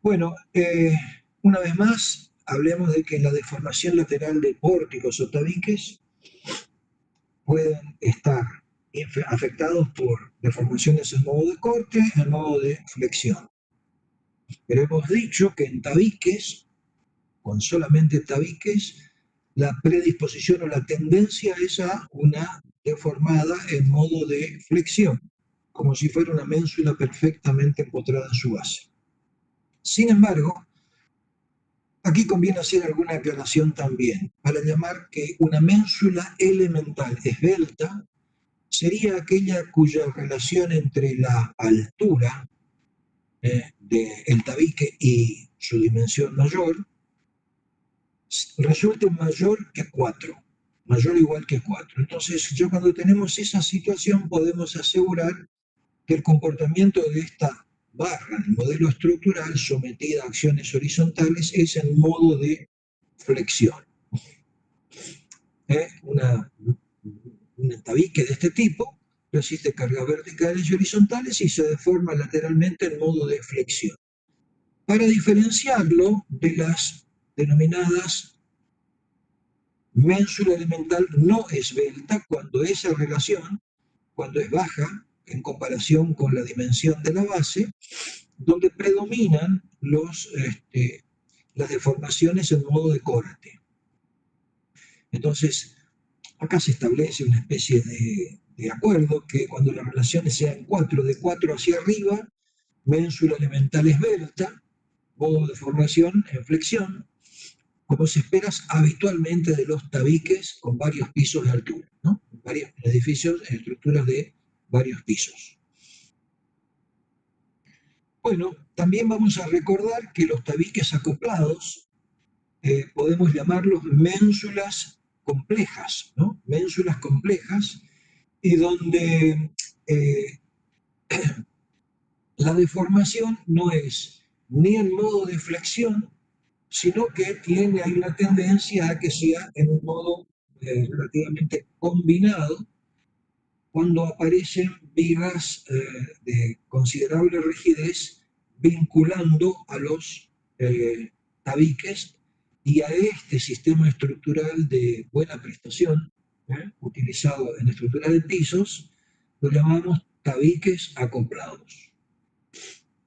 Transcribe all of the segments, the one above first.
Bueno, una vez más, hablemos de que la deformación lateral de pórticos o tabiques pueden estar afectados por deformaciones en modo de corte, en modo de flexión. Pero hemos dicho que en tabiques, con solamente tabiques, la predisposición o la tendencia es a una deformada en modo de flexión, como si fuera una ménsula perfectamente empotrada en su base. Sin embargo, aquí conviene hacer alguna aclaración también, para llamar que una ménsula elemental esbelta sería aquella cuya relación entre la altura del tabique y su dimensión mayor resulte mayor que 4, mayor o igual que 4. Entonces, ya cuando tenemos esa situación podemos asegurar que el comportamiento de esta barra en el modelo estructural sometida a acciones horizontales es en modo de flexión. Un tabique de este tipo resiste cargas verticales y horizontales y se deforma lateralmente en modo de flexión. Para diferenciarlo de las denominadas ménsula elemental no esbelta, cuando esa relación, cuando es baja en comparación con la dimensión de la base, donde predominan las deformaciones en modo de corte. Entonces, acá se establece una especie de acuerdo que cuando las relaciones sean 4, de 4 hacia arriba, ménsula elemental esbelta, modo de formación en flexión, como se espera habitualmente de los tabiques con varios pisos de altura, ¿no? Varios edificios en estructuras de varios pisos. Bueno, también vamos a recordar que los tabiques acoplados podemos llamarlos ménsulas complejas, ¿no? Ménsulas complejas, y donde la deformación no es ni en modo de flexión, sino que hay una tendencia a que sea en un modo relativamente combinado cuando aparecen vigas de considerable rigidez vinculando a los tabiques y a este sistema estructural de buena prestación, utilizado en estructura de pisos, lo llamamos tabiques acoplados.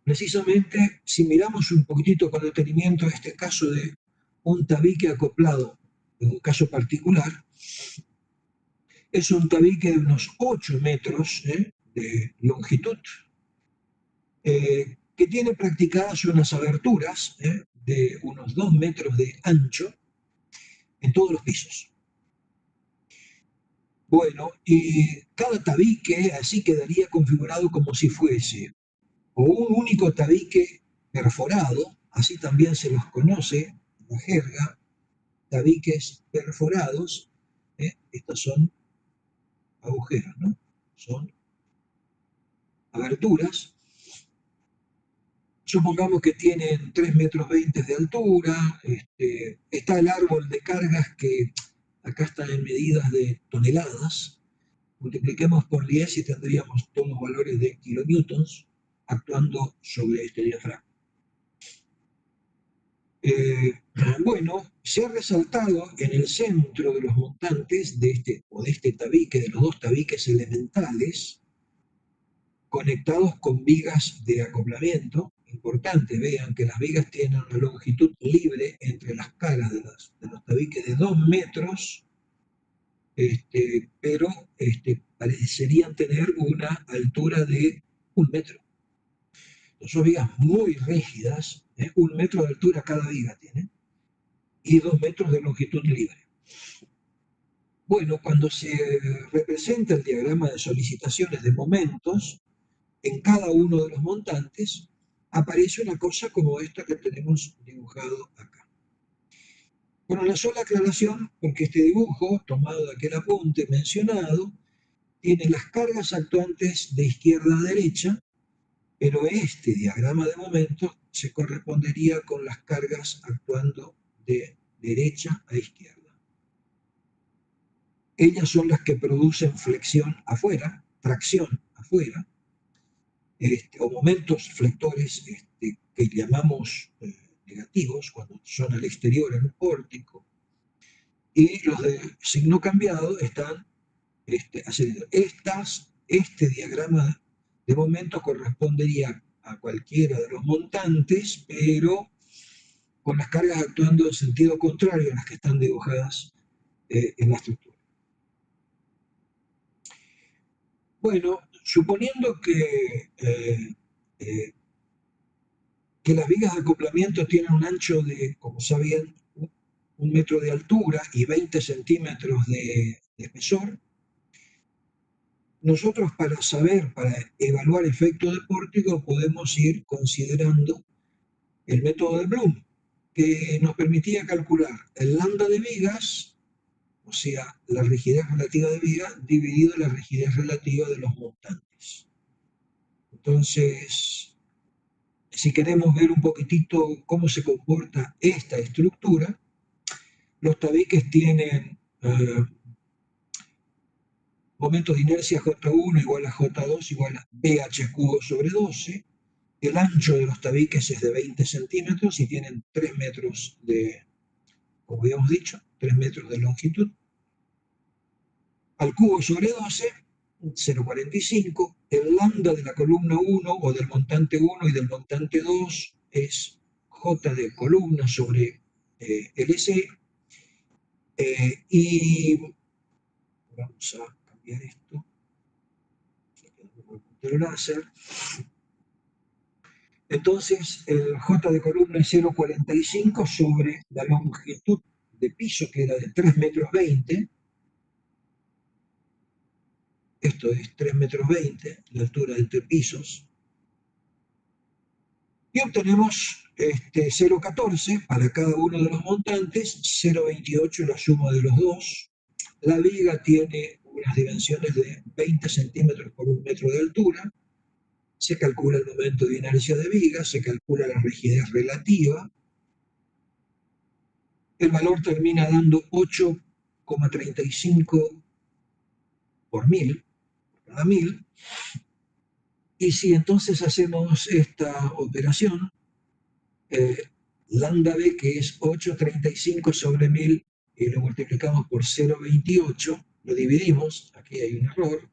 Precisamente, si miramos un poquitito con detenimiento este caso de un tabique acoplado, en un caso particular, es un tabique de unos 8 metros de longitud, que tiene practicadas unas aberturas de unos 2 metros de ancho en todos los pisos. Bueno, y cada tabique así quedaría configurado como si fuese o un único tabique perforado, así también se los conoce en la jerga, tabiques perforados. Estos son agujeros, ¿no? Son aberturas. Supongamos que tienen 3,20 metros de altura. Está el árbol de cargas que acá están en medidas de toneladas. Multipliquemos por 10 y tendríamos todos los valores de kilonewtons actuando sobre este diafragma. Bueno, se ha resaltado en el centro de los montantes de este tabique, de los dos tabiques elementales, conectados con vigas de acoplamiento. Importante, vean que las vigas tienen una longitud libre entre las caras de los tabiques de 2 metros, pero parecerían tener una altura de 1 metro. Son vigas muy rígidas, 1 metro de altura cada viga tiene, y 2 metros de longitud libre. Bueno, cuando se representa el diagrama de solicitaciones de momentos, en cada uno de los montantes aparece una cosa como esta que tenemos dibujado acá. Bueno, la sola aclaración, porque este dibujo, tomado de aquel apunte mencionado, tiene las cargas actuantes de izquierda a derecha, pero este diagrama de momentos se correspondería con las cargas actuando de derecha a izquierda. Ellas son las que producen flexión afuera, tracción afuera, o momentos flectores que llamamos negativos, cuando son al exterior en un pórtico, y los de signo cambiado están ascendiendo. Este diagrama de momento correspondería a cualquiera de los montantes, pero con las cargas actuando en sentido contrario a las que están dibujadas en la estructura. Bueno, suponiendo que las vigas de acoplamiento tienen un ancho de, como sabían, 1 metro de altura y 20 centímetros de espesor, nosotros para evaluar efecto de pórtico, podemos ir considerando el método de Bloom, que nos permitía calcular el lambda de vigas, o sea, la rigidez relativa de viga, dividido la rigidez relativa de los montantes. Entonces, si queremos ver un poquitito cómo se comporta esta estructura, los tabiques tienen momentos de inercia J1 igual a J2 igual a BH cubo sobre 12. El ancho de los tabiques es de 20 centímetros y tienen 3 metros de, como habíamos dicho, 3 metros de longitud. Al cubo sobre 12, 0,45. El lambda de la columna 1 o del montante 1 y del montante 2 es J de columna sobre LC. Y vamos a cambiar esto. Entonces, el J de columna es 0,45 sobre la longitud de piso, que era de 3,20 metros. Esto es 3,20 metros, la altura entre pisos. Y obtenemos 0,14 para cada uno de los montantes, 0,28 la suma de los dos. La viga tiene unas dimensiones de 20 centímetros por 1 metro de altura. Se calcula el momento de inercia de viga, se calcula la rigidez relativa. El valor termina dando 8,35 por 1000, por cada 1000. Y si entonces hacemos esta operación, lambda B, que es 8,35 sobre 1000, y lo multiplicamos por 0,28, lo dividimos, aquí hay un error,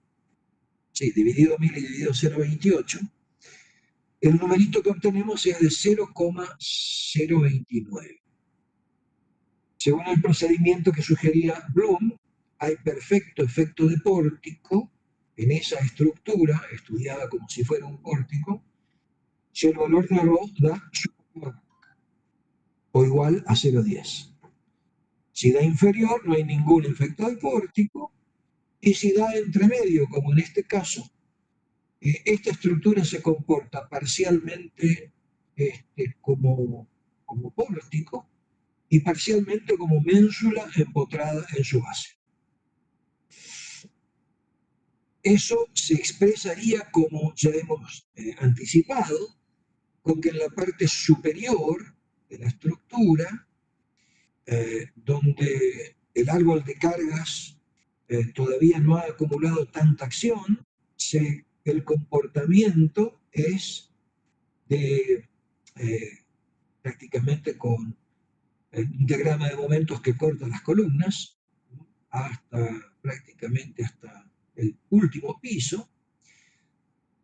sí, dividido 1000 y dividido 0,28, el numerito que obtenemos es de 0,029. Según el procedimiento que sugería Bloom, hay perfecto efecto de pórtico en esa estructura, estudiada como si fuera un pórtico, si el valor de ρ da superior o igual a 0,10. Si da inferior, no hay ningún efecto de pórtico, y si da entre medio, como en este caso, esta estructura se comporta parcialmente como pórtico y parcialmente como ménsula empotrada en su base. Eso se expresaría, como ya hemos anticipado, con que en la parte superior de la estructura, donde el árbol de cargas todavía no ha acumulado tanta acción, el comportamiento es de prácticamente con un diagrama de momentos que corta las columnas prácticamente hasta el último piso,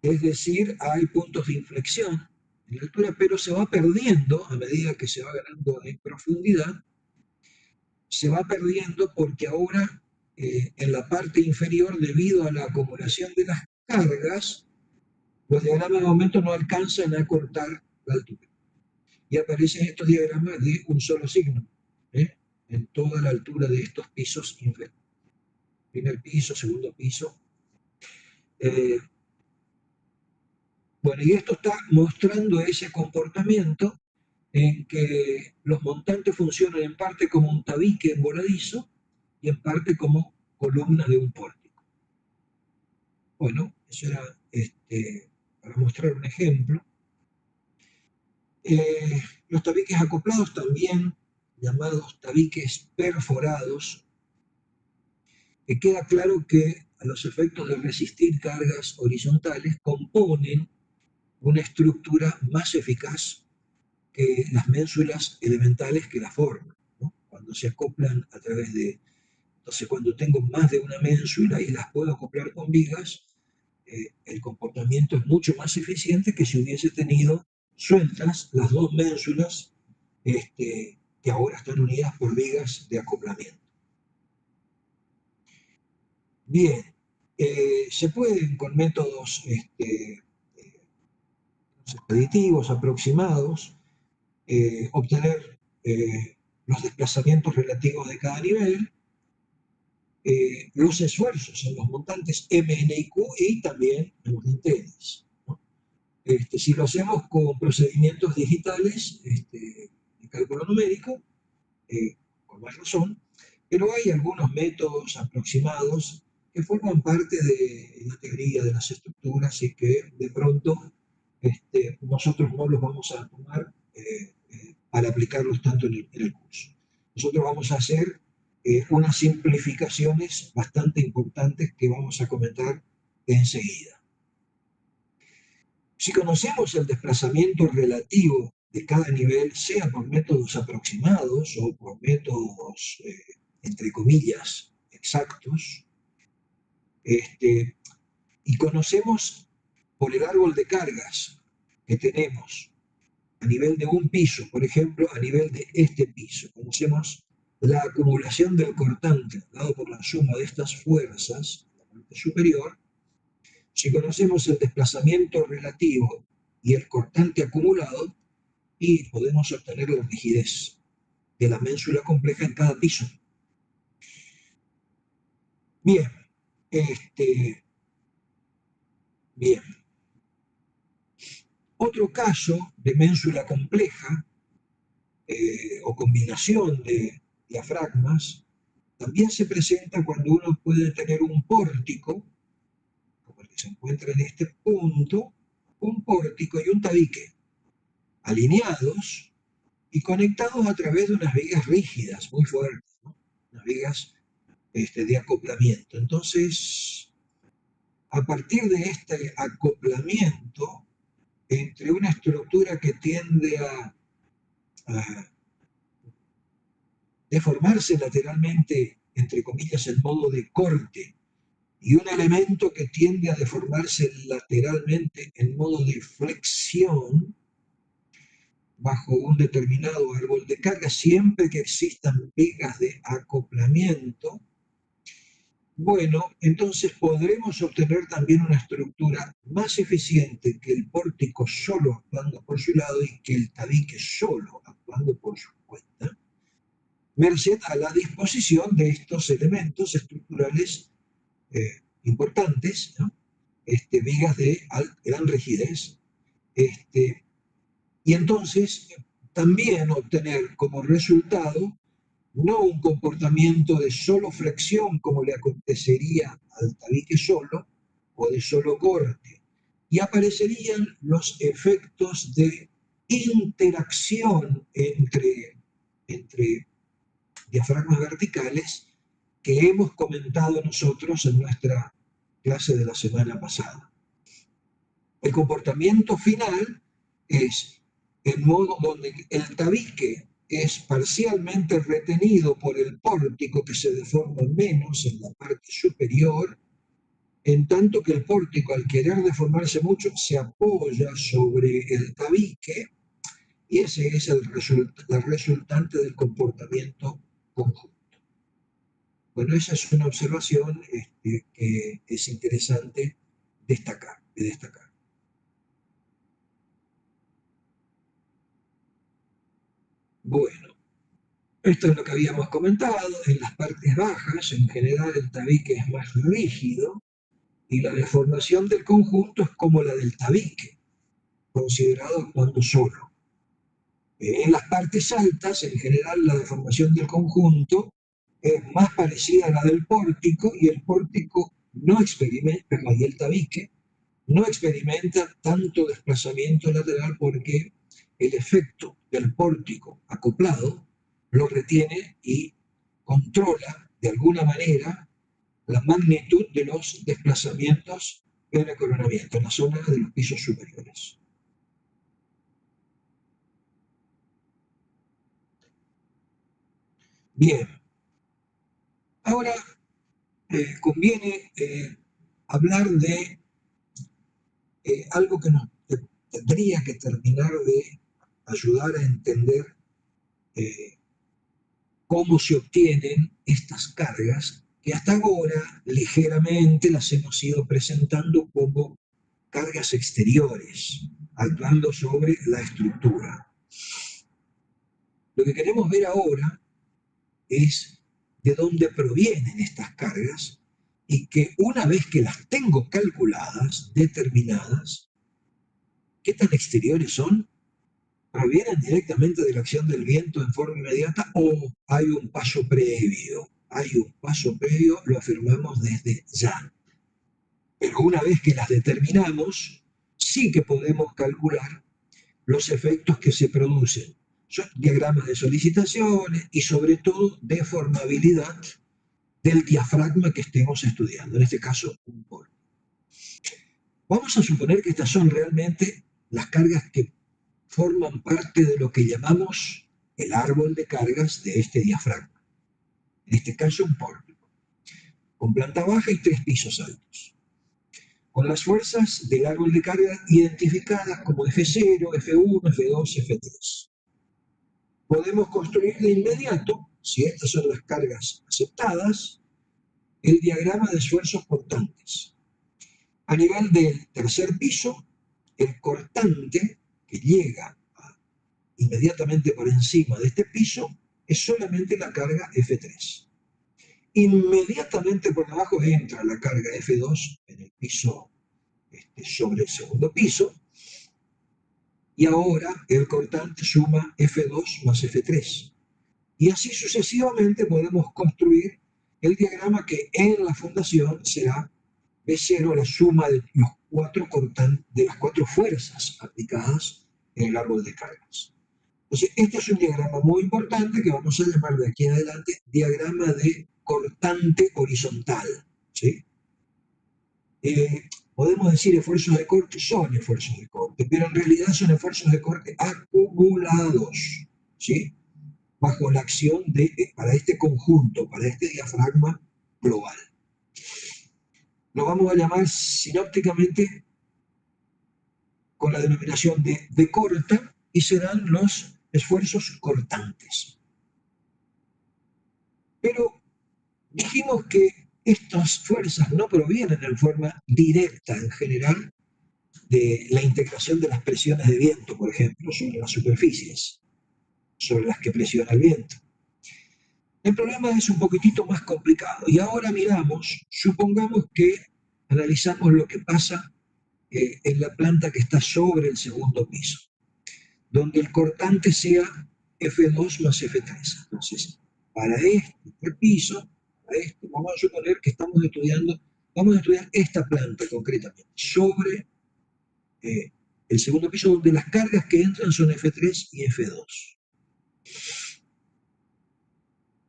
es decir, hay puntos de inflexión en la altura, pero se va perdiendo a medida que se va ganando en profundidad, se va perdiendo porque ahora en la parte inferior, debido a la acumulación de las cargas, los diagramas de momento no alcanzan a cortar la altura. Y aparecen estos diagramas de un solo signo, en toda la altura de estos pisos inferiores. Primer piso, segundo piso. Bueno, y esto está mostrando ese comportamiento en que los montantes funcionan en parte como un tabique envoladizo y en parte como columnas de un pórtico. Bueno, eso era para mostrar un ejemplo. Los tabiques acoplados, también llamados tabiques perforados, queda claro que a los efectos de resistir cargas horizontales componen una estructura más eficaz que las ménsulas elementales que la forman, ¿no? Cuando se acoplan a través de... Entonces, cuando tengo más de una ménsula y las puedo acoplar con vigas, el comportamiento es mucho más eficiente que si hubiese tenido sueltas las dos ménsulas que ahora están unidas por vigas de acoplamiento. Bien, se pueden con métodos aditivos aproximados obtener los desplazamientos relativos de cada nivel, los esfuerzos en los montantes M, N y Q y también en los dinteles, ¿no? Si lo hacemos con procedimientos digitales de cálculo numérico, con más razón, pero hay algunos métodos aproximados que forman parte de la teoría de las estructuras y que de pronto nosotros no los vamos a tomar para aplicarlos tanto en el curso. Nosotros vamos a hacer unas simplificaciones bastante importantes que vamos a comentar enseguida. Si conocemos el desplazamiento relativo de cada nivel, sea por métodos aproximados o por métodos, entre comillas, exactos, y conocemos por el árbol de cargas que tenemos a nivel de un piso, por ejemplo, a nivel de este piso, conocemos la acumulación del cortante dado por la suma de estas fuerzas, la parte superior. Si conocemos el desplazamiento relativo y el cortante acumulado, y podemos obtener la rigidez de la ménsula compleja en cada piso. Bien, bien. Otro caso de ménsula compleja o combinación de diafragmas también se presenta cuando uno puede tener un pórtico, como el que se encuentra en este punto, un pórtico y un tabique alineados y conectados a través de unas vigas rígidas, muy fuertes, ¿no? Unas vigas de acoplamiento. Entonces, a partir de este acoplamiento entre una estructura que tiende a deformarse lateralmente, entre comillas, en modo de corte, y un elemento que tiende a deformarse lateralmente en modo de flexión, bajo un determinado árbol de carga, siempre que existan vigas de acoplamiento, bueno, entonces podremos obtener también una estructura más eficiente que el pórtico solo actuando por su lado y que el tabique solo actuando por su cuenta, merced a la disposición de estos elementos estructurales importantes, ¿no? Vigas de gran rigidez, y entonces también obtener como resultado no un comportamiento de solo flexión como le acontecería al tabique solo o de solo corte, y aparecerían los efectos de interacción entre diafragmas verticales que hemos comentado nosotros en nuestra clase de la semana pasada. El comportamiento final es el modo donde el tabique es parcialmente retenido por el pórtico que se deforma menos en la parte superior, en tanto que el pórtico, al querer deformarse mucho, se apoya sobre el tabique, y ese es la resultante del comportamiento conjunto. Bueno, esa es una observación que es interesante de destacar. Bueno, esto es lo que habíamos comentado. En las partes bajas, en general, el tabique es más rígido y la deformación del conjunto es como la del tabique, considerado actuando solo. En las partes altas, en general, la deformación del conjunto es más parecida a la del pórtico y el pórtico no experimenta, y el tabique no experimenta tanto desplazamiento lateral porque el efecto del pórtico acoplado lo retiene y controla de alguna manera la magnitud de los desplazamientos en el coronamiento, en la zona de los pisos superiores. Bien, ahora conviene hablar de algo que nos tendría que terminar de ayudar a entender eh, cómo se obtienen estas cargas que hasta ahora ligeramente las hemos ido presentando como cargas exteriores, actuando sobre la estructura. Lo que queremos ver ahora es de dónde provienen estas cargas y que una vez que las tengo calculadas, determinadas, ¿qué tan exteriores son? ¿Provienen directamente de la acción del viento en forma inmediata o hay un paso previo? Hay un paso previo, lo afirmamos desde ya. Pero una vez que las determinamos, sí que podemos calcular los efectos que se producen. Son diagramas de solicitaciones y sobre todo de formabilidad del diafragma que estemos estudiando, en este caso un polo. Vamos a suponer que estas son realmente las cargas que forman parte de lo que llamamos el árbol de cargas de este diafragma. En este caso un pórtico, con planta baja y 3 pisos altos, con las fuerzas del árbol de carga identificadas como F0, F1, F2, F3. Podemos construir de inmediato, si estas son las cargas aceptadas, el diagrama de esfuerzos cortantes. A nivel del tercer piso, el cortante que llega inmediatamente por encima de este piso es solamente la carga F3. Inmediatamente por debajo entra la carga F2 en el piso sobre el segundo piso, y ahora el cortante suma F2 más F3. Y así sucesivamente podemos construir el diagrama que en la fundación será B0 la suma de los de las 4 fuerzas aplicadas en el árbol de cargas. Entonces, este es un diagrama muy importante que vamos a llamar de aquí en adelante diagrama de cortante horizontal. ¿Sí? Podemos decir esfuerzos de corte, son esfuerzos de corte, pero en realidad son esfuerzos de corte acumulados, ¿sí? Bajo la acción para este conjunto, para este diafragma global. Lo vamos a llamar sinópticamente con la denominación de corta y serán los esfuerzos cortantes. Pero dijimos que estas fuerzas no provienen en forma directa en general de la integración de las presiones de viento, por ejemplo, sobre las superficies sobre las que presiona el viento. El problema es un poquitito más complicado. Y ahora miramos, supongamos que analizamos lo que pasa en la planta que está sobre el segundo piso, donde el cortante sea F2 más F3. Entonces, para este piso, vamos a suponer que vamos a estudiar esta planta concretamente, sobre el segundo piso, donde las cargas que entran son F3 y F2.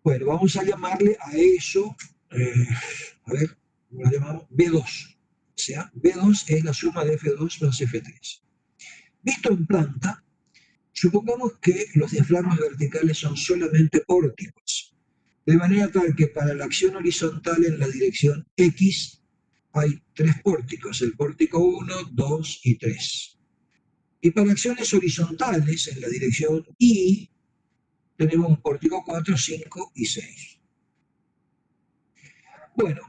Bueno, vamos a llamarle a eso, a ver, ¿cómo lo llamamos? B2. O sea, B2 es la suma de F2 más F3. Visto en planta, supongamos que los diafragmas verticales son solamente pórticos, de manera tal que para la acción horizontal en la dirección X hay 3 pórticos, el pórtico 1, 2 y 3. Y para acciones horizontales en la dirección Y tenemos un pórtico 4, 5 y 6. Bueno,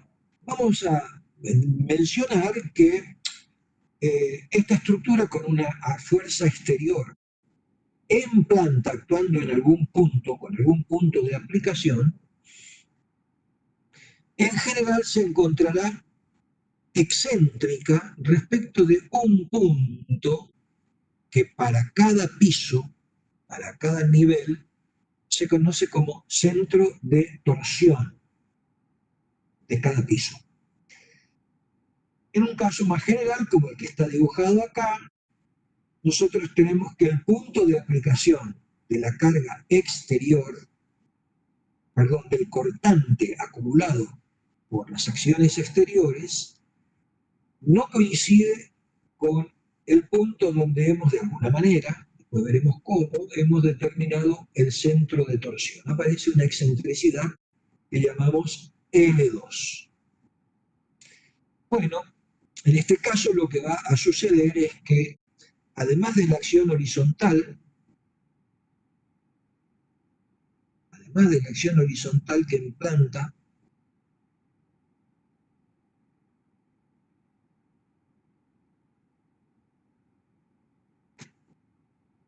vamos a mencionar que esta estructura con una fuerza exterior en planta actuando en algún punto, con algún punto de aplicación, en general se encontrará excéntrica respecto de un punto que para cada piso, para cada nivel, se conoce como centro de torsión de cada piso. En un caso más general, como el que está dibujado acá, nosotros tenemos que el punto de aplicación de la carga exterior, perdón, del cortante acumulado por las acciones exteriores, no coincide con el punto donde hemos de alguna manera, después veremos cómo, hemos determinado el centro de torsión. Aparece una excentricidad que llamamos L2. Bueno, en este caso lo que va a suceder es que, además de la acción horizontal que implanta,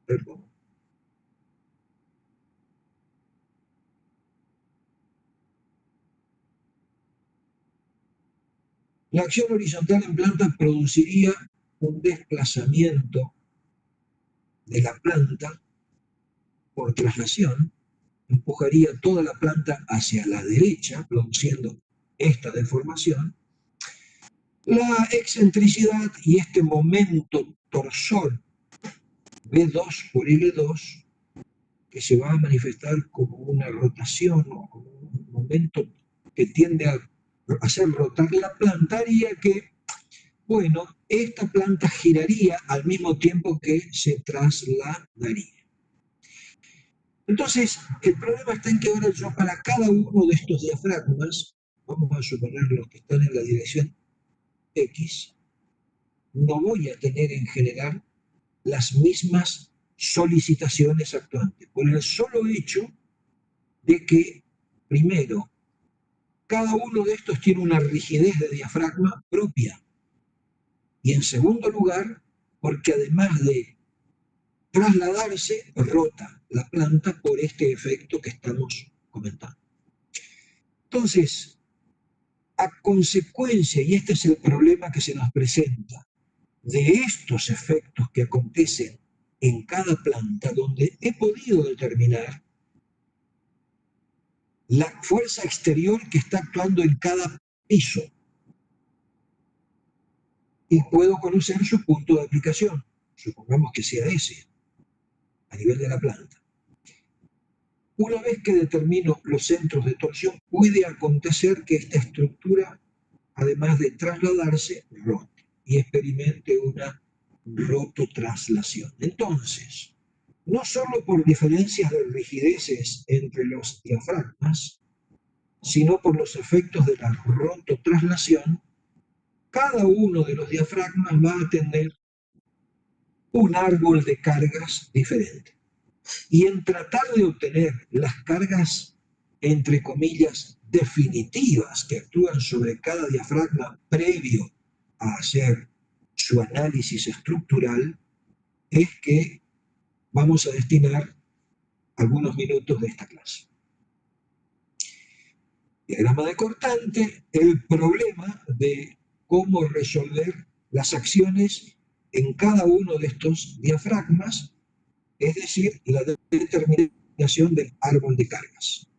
perdón, la acción horizontal en planta produciría un desplazamiento de la planta por traslación, empujaría toda la planta hacia la derecha, produciendo esta deformación. La excentricidad y este momento torsor V2 por L2, que se va a manifestar como una rotación o como un momento que tiende a hacer rotar la planta, haría que, bueno, esta planta giraría al mismo tiempo que se trasladaría. Entonces, el problema está en que ahora yo para cada uno de estos diafragmas, vamos a suponer los que están en la dirección X, no voy a tener en general las mismas solicitaciones actuantes, por el solo hecho de que, primero, cada uno de estos tiene una rigidez de diafragma propia, y en segundo lugar, porque además de trasladarse, rota la planta por este efecto que estamos comentando. Entonces, a consecuencia, y este es el problema que se nos presenta, de estos efectos que acontecen en cada planta, donde he podido determinar la fuerza exterior que está actuando en cada piso y puedo conocer su punto de aplicación, supongamos que sea ese, a nivel de la planta. Una vez que determino los centros de torsión, puede acontecer que esta estructura, además de trasladarse, rote y experimente una rototraslación. Entonces, no solo por diferencias de rigideces entre los diafragmas, sino por los efectos de la rototraslación, cada uno de los diafragmas va a tener un árbol de cargas diferente. Y en tratar de obtener las cargas, entre comillas, definitivas que actúan sobre cada diafragma previo a hacer su análisis estructural, es que vamos a destinar algunos minutos de esta clase. Diagrama de cortante, el problema de cómo resolver las acciones en cada uno de estos diafragmas, es decir, la determinación del árbol de cargas.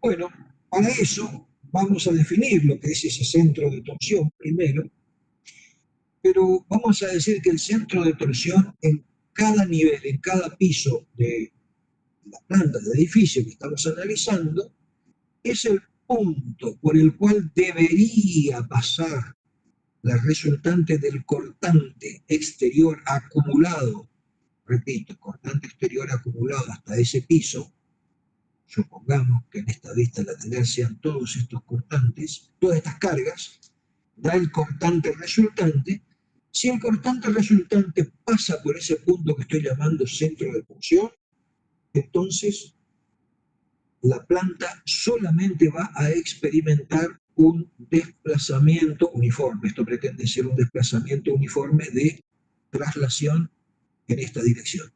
Bueno, para eso vamos a definir lo que es ese centro de torsión primero, pero vamos a decir que el centro de torsión en cada nivel, en cada piso de la planta del edificio que estamos analizando, es el punto por el cual debería pasar la resultante del cortante exterior acumulado, repito, cortante exterior acumulado hasta ese piso. Supongamos que en esta vista lateral sean todos estos cortantes, todas estas cargas, da el cortante resultante. Si el cortante resultante pasa por ese punto que estoy llamando centro de torsión, entonces la planta solamente va a experimentar un desplazamiento uniforme. Esto pretende ser un desplazamiento uniforme de traslación en esta dirección.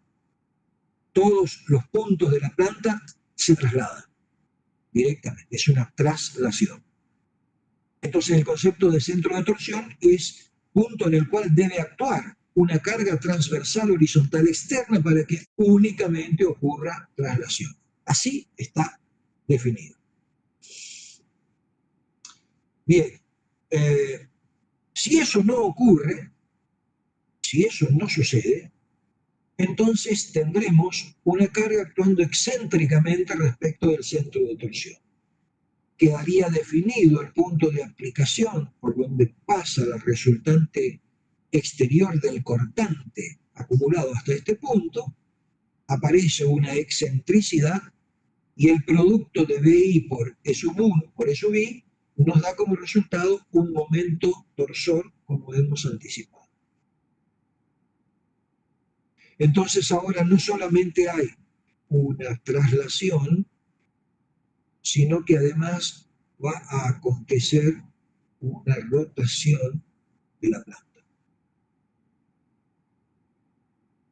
Todos los puntos de la planta se trasladan directamente, es una traslación. Entonces el concepto de centro de torsión es punto en el cual debe actuar una carga transversal horizontal externa para que únicamente ocurra traslación. Así está definido. Bien, si eso no ocurre, si eso no sucede, entonces tendremos una carga actuando excéntricamente respecto del centro de torsión. Quedaría definido el punto de aplicación por donde pasa la resultante exterior del cortante acumulado hasta este punto, aparece una excentricidad y el producto de BI por E sub 1, por E sub I, nos da como resultado un momento torsor, como hemos anticipado. Entonces ahora no solamente hay una traslación, sino que además va a acontecer una rotación de la planta,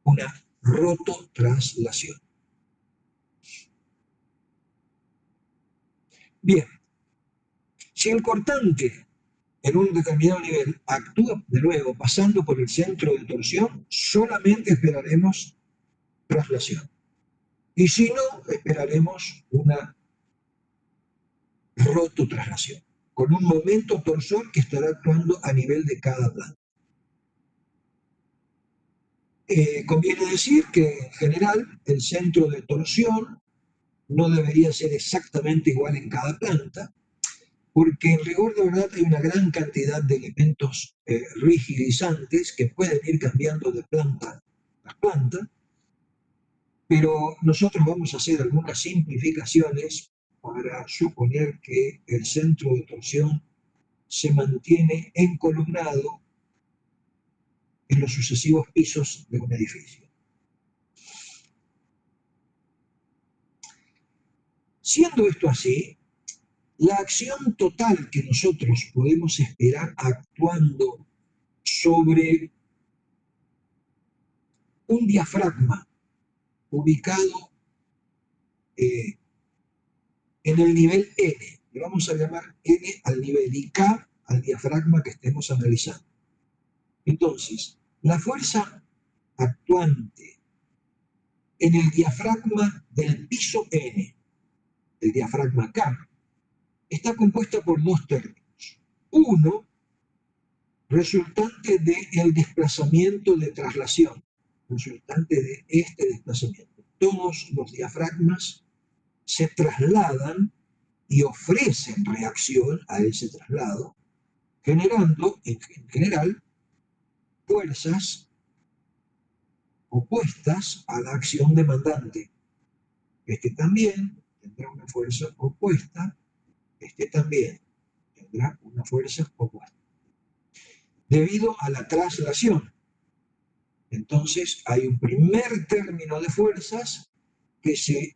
una rototraslación. Bien, si el cortante en un determinado nivel actúa de nuevo pasando por el centro de torsión, solamente esperaremos traslación. Y si no, esperaremos una rototraslación, con un momento torsor que estará actuando a nivel de cada planta. Conviene decir que en general el centro de torsión no debería ser exactamente igual en cada planta, porque en rigor de verdad hay una gran cantidad de elementos rigidizantes que pueden ir cambiando de planta a planta, pero nosotros vamos a hacer algunas simplificaciones para suponer que el centro de torsión se mantiene encolumnado en los sucesivos pisos de un edificio. Siendo esto así, la acción total que nosotros podemos esperar actuando sobre un diafragma ubicado en el nivel N, le vamos a llamar N al nivel y K al diafragma que estemos analizando. Entonces, la fuerza actuante en el diafragma del piso N, el diafragma K, está compuesta por dos términos. Uno, resultante del desplazamiento de traslación, resultante de este desplazamiento. Todos los diafragmas se trasladan y ofrecen reacción a ese traslado, generando en general fuerzas opuestas a la acción demandante. Este también tendrá una fuerza opuesta, este también tendrá una fuerza opuesta. Debido a la traslación, entonces hay un primer término de fuerzas que se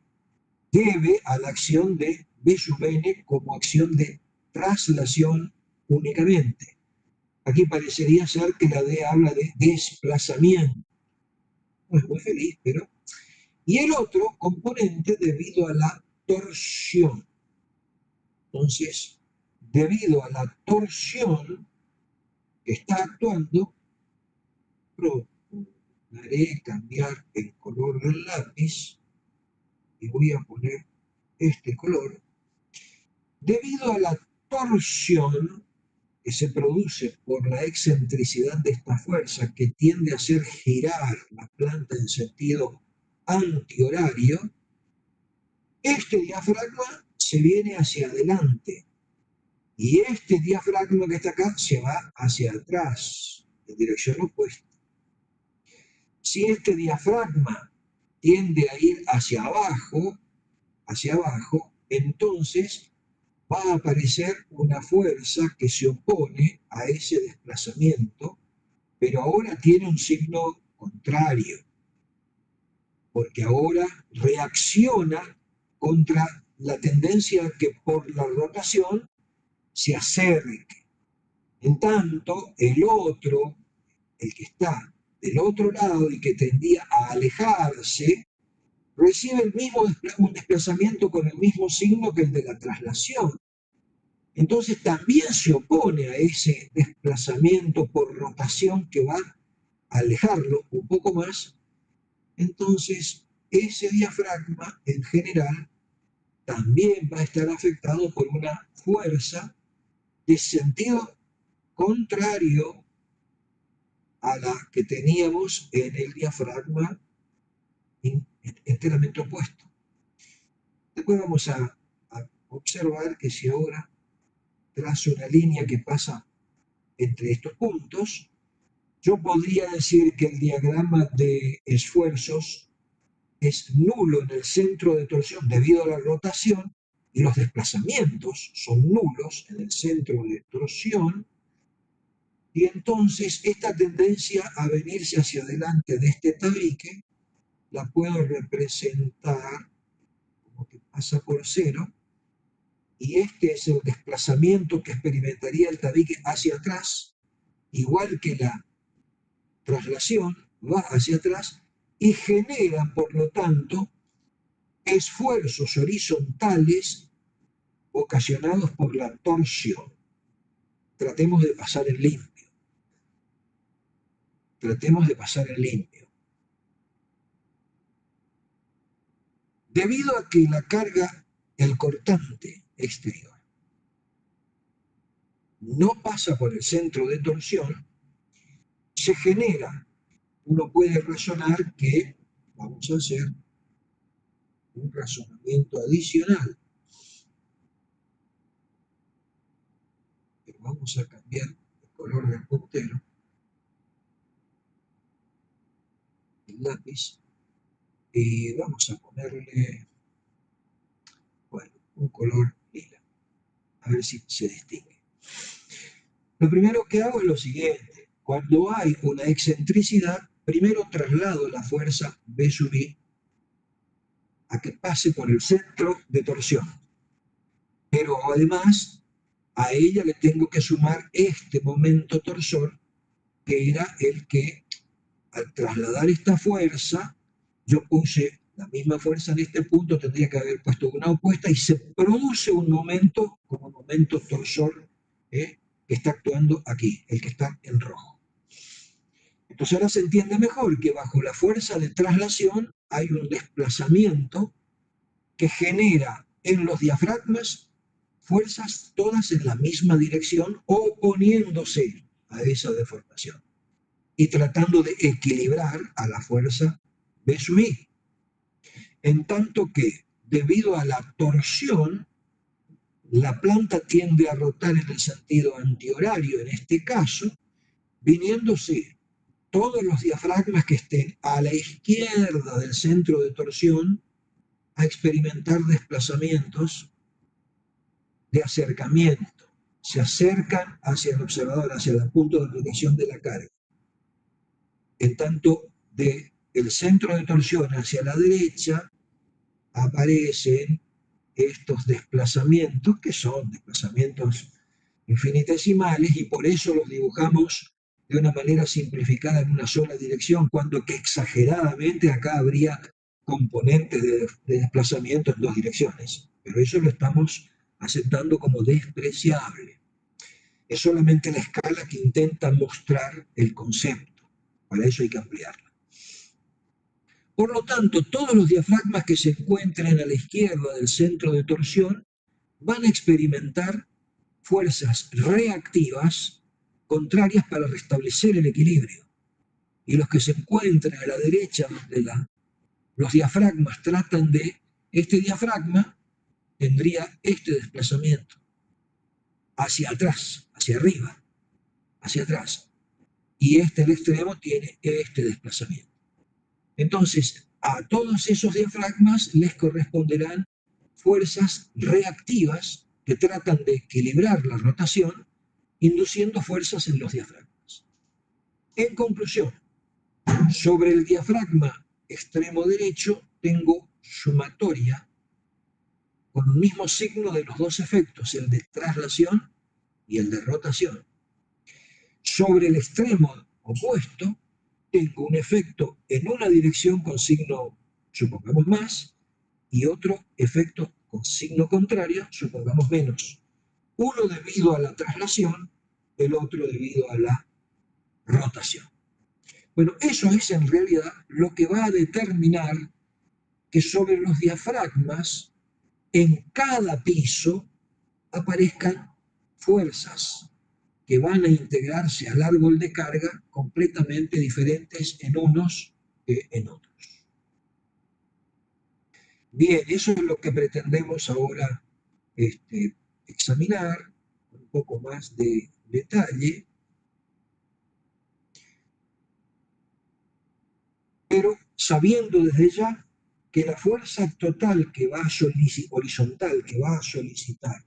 debe a la acción de B sub n como acción de traslación únicamente. Aquí parecería ser que la D habla de desplazamiento. No es muy feliz, pero... Y el otro componente debido a la torsión. Entonces, debido a la torsión que está actuando, procuraré cambiar el color del lápiz y voy a poner este color. Debido a la torsión que se produce por la excentricidad de esta fuerza que tiende a hacer girar la planta en sentido antihorario, este diafragma se viene hacia adelante y este diafragma que está acá se va hacia atrás, en dirección opuesta. Si este diafragma tiende a ir hacia abajo, entonces va a aparecer una fuerza que se opone a ese desplazamiento, pero ahora tiene un signo contrario, porque ahora reacciona contra la tendencia que por la rotación se acerque. En tanto, el otro, el que está del otro lado y que tendía a alejarse, recibe un desplazamiento con el mismo signo que el de la traslación. Entonces también se opone a ese desplazamiento por rotación que va a alejarlo un poco más. Entonces ese diafragma en general también va a estar afectado por una fuerza de sentido contrario a la que teníamos en el diafragma enteramente opuesto. Después vamos a observar que si ahora trazo una línea que pasa entre estos puntos, yo podría decir que el diagrama de esfuerzos es nulo en el centro de torsión debido a la rotación y los desplazamientos son nulos en el centro de torsión, y entonces esta tendencia a venirse hacia adelante de este tabique la puedo representar como que pasa por cero, y este es el desplazamiento que experimentaría el tabique hacia atrás, igual que la traslación va hacia atrás, y genera, por lo tanto, esfuerzos horizontales ocasionados por la torsión. Tratemos de pasar en limpio. Tratemos de pasar en limpio. Debido a que la carga, el cortante exterior, no pasa por el centro de torsión, se genera, uno puede razonar que, vamos a hacer un razonamiento adicional, pero vamos a cambiar el color del puntero, el lápiz, y vamos a ponerle, bueno, un color lila, a ver si se distingue. Lo primero que hago es lo siguiente: cuando hay una excentricidad, primero traslado la fuerza B sub I a que pase por el centro de torsión, pero además a ella le tengo que sumar este momento torsor, que era el que al trasladar esta fuerza, yo puse la misma fuerza en este punto, tendría que haber puesto una opuesta, y se produce un momento como momento torsor, que está actuando aquí, el que está en rojo. Entonces ahora se entiende mejor que bajo la fuerza de traslación hay un desplazamiento que genera en los diafragmas fuerzas todas en la misma dirección, oponiéndose a esa deformación y tratando de equilibrar a la fuerza B sub I. En tanto que, debido a la torsión, la planta tiende a rotar en el sentido antihorario, en este caso, viniéndose todos los diafragmas que estén a la izquierda del centro de torsión a experimentar desplazamientos de acercamiento. Se acercan hacia el observador, hacia el punto de aplicación de la carga. En tanto, del centro de torsión hacia la derecha aparecen estos desplazamientos, que son desplazamientos infinitesimales, y por eso los dibujamos de una manera simplificada en una sola dirección, cuando que exageradamente acá habría componentes de desplazamiento en dos direcciones. Pero eso lo estamos aceptando como despreciable. Es solamente la escala que intenta mostrar el concepto. Para eso hay que ampliarla. Por lo tanto, todos los diafragmas que se encuentren a la izquierda del centro de torsión van a experimentar fuerzas reactivas contrarias para restablecer el equilibrio. Y los que se encuentran a la derecha, donde los diafragmas tratan de, este diafragma tendría este desplazamiento hacia atrás, hacia arriba, hacia atrás. Y este, el extremo, tiene este desplazamiento. Entonces, a todos esos diafragmas les corresponderán fuerzas reactivas que tratan de equilibrar la rotación, induciendo fuerzas en los diafragmas. En conclusión, sobre el diafragma extremo derecho tengo sumatoria con el mismo signo de los dos efectos, el de traslación y el de rotación. Sobre el extremo opuesto tengo un efecto en una dirección con signo, supongamos, más, y otro efecto con signo contrario, supongamos, menos. Uno debido a la traslación, el otro debido a la rotación. Bueno, eso es en realidad lo que va a determinar que sobre los diafragmas, en cada piso, aparezcan fuerzas que van a integrarse al árbol de carga completamente diferentes en unos que en otros. Bien, eso es lo que pretendemos ahora examinar con un poco más de detalle. sabiendo desde ya que la fuerza total que va a horizontal que va a solicitar